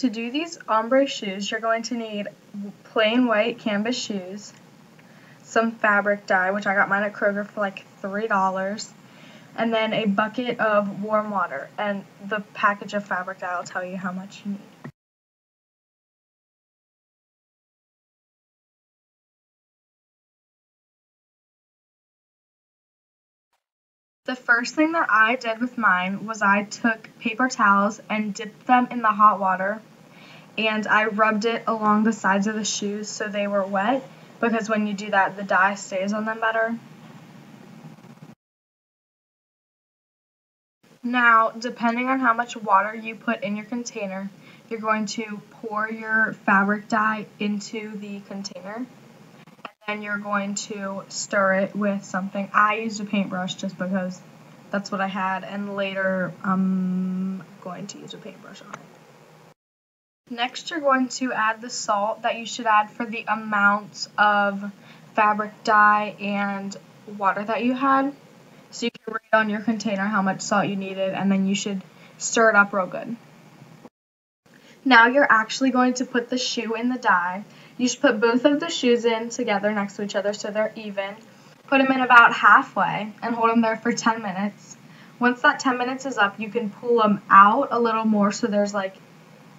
To do these ombre shoes, you're going to need plain white canvas shoes, some fabric dye, which I got mine at Kroger for like $3, and then a bucket of warm water, and the package of fabric dye will tell you how much you need. The first thing that I did with mine was I took paper towels and dipped them in the hot water, and I rubbed it along the sides of the shoes so they were wet, because when you do that, the dye stays on them better. Now, depending on how much water you put in your container, you're going to pour your fabric dye into the container, and then you're going to stir it with something. I used a paintbrush just because that's what I had, and later I'm going to use a paintbrush on it. Next, you're going to add the salt that you should add for the amount of fabric dye and water that you had. So you can read on your container how much salt you needed, and then you should stir it up real good. Now you're actually going to put the shoe in the dye. You should put both of the shoes in together next to each other so they're even. Put them in about halfway and hold them there for 10 minutes. Once that 10 minutes is up, you can pull them out a little more so there's like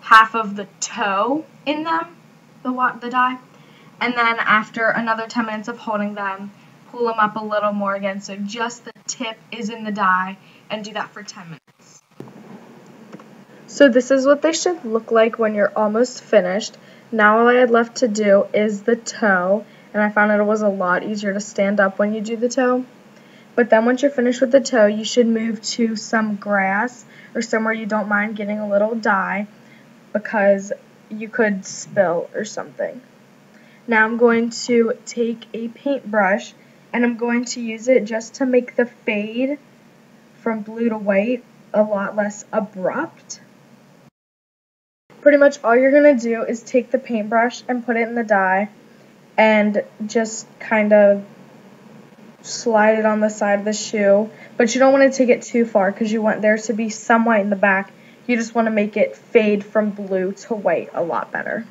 half of the toe in them, the dye. And then after another 10 minutes of holding them, pull them up a little more again so just the tip is in the dye, and do that for 10 minutes. So this is what they should look like when you're almost finished. Now all I had left to do is the toe, and I found that it was a lot easier to stand up when you do the toe. But then once you're finished with the toe, you should move to some grass or somewhere you don't mind getting a little dye, because you could spill or something. Now I'm going to take a paintbrush, and I'm going to use it just to make the fade from blue to white a lot less abrupt. Pretty much all you're going to do is take the paintbrush and put it in the dye and just kind of slide it on the side of the shoe. But you don't want to take it too far because you want there to be some white in the back. You just want to make it fade from blue to white a lot better.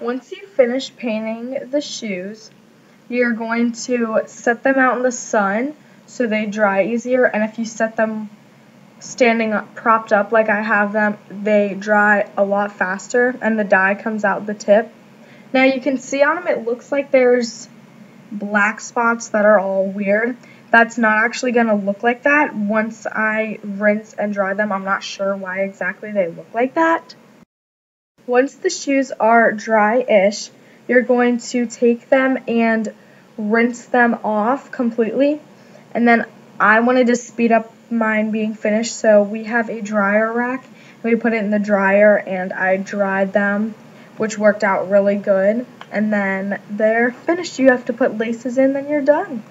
Once you finish painting the shoes, you're going to set them out in the sun so they dry easier, and if you set them standing up, propped up like I have them, they dry a lot faster and the dye comes out the tip. Now you can see on them it looks like there's black spots that are all weird. That's not actually going to look like that. Once I rinse and dry them, I'm not sure why exactly they look like that. Once the shoes are dry-ish, you're going to take them and rinse them off completely. And then I wanted to speed up mine being finished, so we have a dryer rack. We put it in the dryer and I dried them, which worked out really good. And then they're finished. You have to put laces in, then you're done.